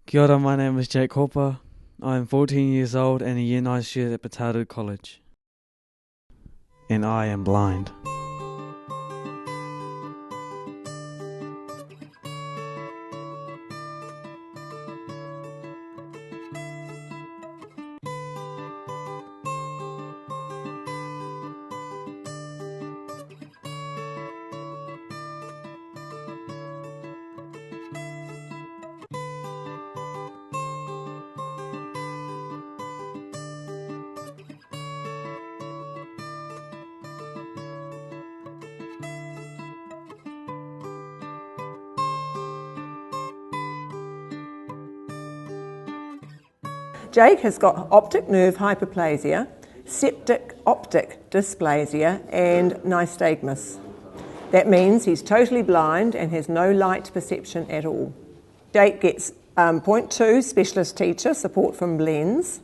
Kia ora, my name is Jayke Hopa. I am 14 years old and a Year 9 student at Putaruru College. And I am blind. Jayke has got optic nerve hyperplasia, septic optic dysplasia and nystagmus. That means he's totally blind and has no light perception at all. Jayke gets point 2 specialist teacher support from Blends.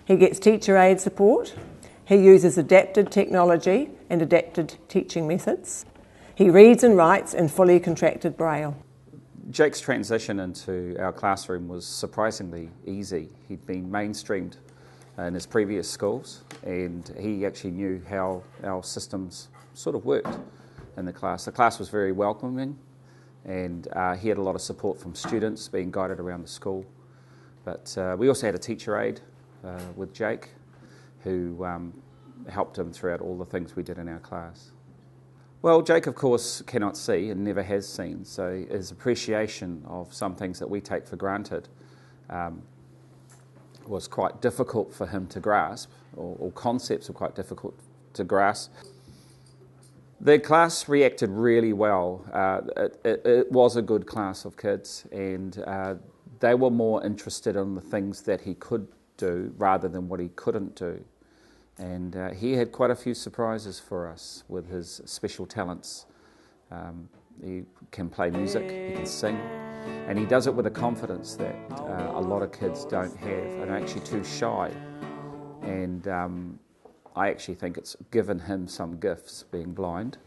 He gets teacher aid support. He uses adapted technology and adapted teaching methods. He reads and writes in fully contracted braille. Jayke's transition into our classroom was surprisingly easy. He'd been mainstreamed in his previous schools and he actually knew how our systems sort of worked in the class. The class was very welcoming and he had a lot of support from students being guided around the school. But we also had a teacher aide with Jayke who helped him throughout all the things we did in our class. Well, Jayke, of course, cannot see and never has seen, so his appreciation of some things that we take for granted was quite difficult for him to grasp, or concepts were quite difficult to grasp. The class reacted really well. It was a good class of kids, and they were more interested in the things that he could do rather than what he couldn't do. And he had quite a few surprises for us with his special talents. He can play music, he can sing, and he does it with a confidence that a lot of kids don't have and are actually too shy. And I actually think it's given him some gifts, being blind,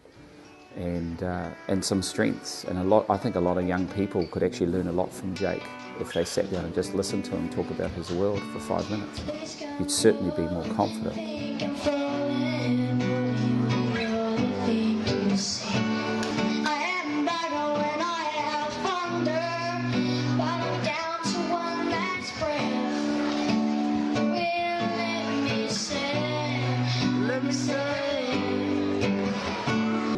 and some strengths. And I think a lot of young people could actually learn a lot from Jayke if they sat down and just listened to him talk about his world for 5 minutes. You'd certainly be more confident.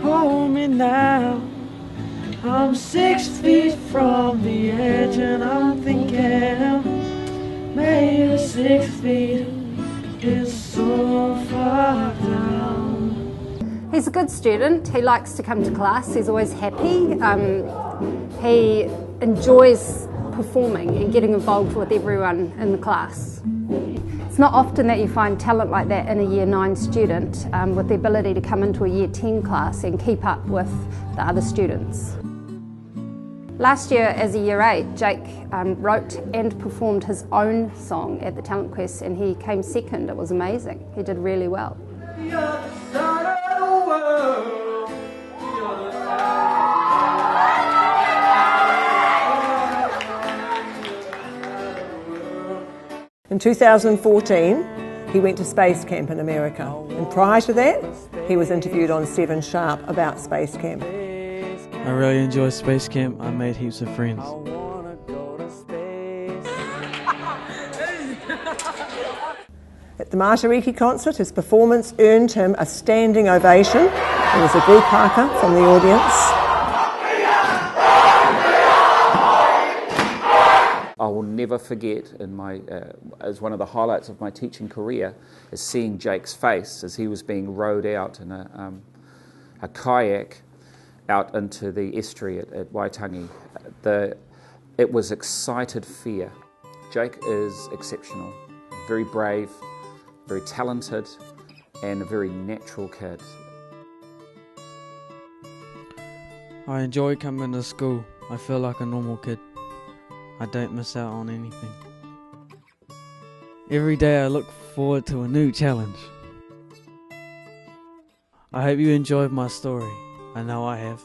Hold me now. I'm 6 feet from the edge and I'm thinking maybe 6 feet is so far down. He's a good student. He likes to come to class. He's always happy. He enjoys performing and getting involved with everyone in the class. It's not often that you find talent like that in a Year 9 student with the ability to come into a Year 10 class and keep up with the other students. Last year as a Year 8, Jayke wrote and performed his own song at the Talent Quest and he came second. It was amazing. He did really well. In 2014, he went to space camp in America, and prior to that, he was interviewed on 7 Sharp about space camp. I really enjoyed space camp. I made heaps of friends. At the Putaruru concert, his performance earned him a standing ovation. There was a group haka from the audience. I will never forget, as one of the highlights of my teaching career, is seeing Jayke's face as he was being rowed out in a kayak out into the estuary at Waitangi. It was excited fear. Jayke is exceptional, very brave, very talented, and a very natural kid. I enjoy coming to school. I feel like a normal kid. I don't miss out on anything. Every day I look forward to a new challenge. I hope you enjoyed my story. I know I have.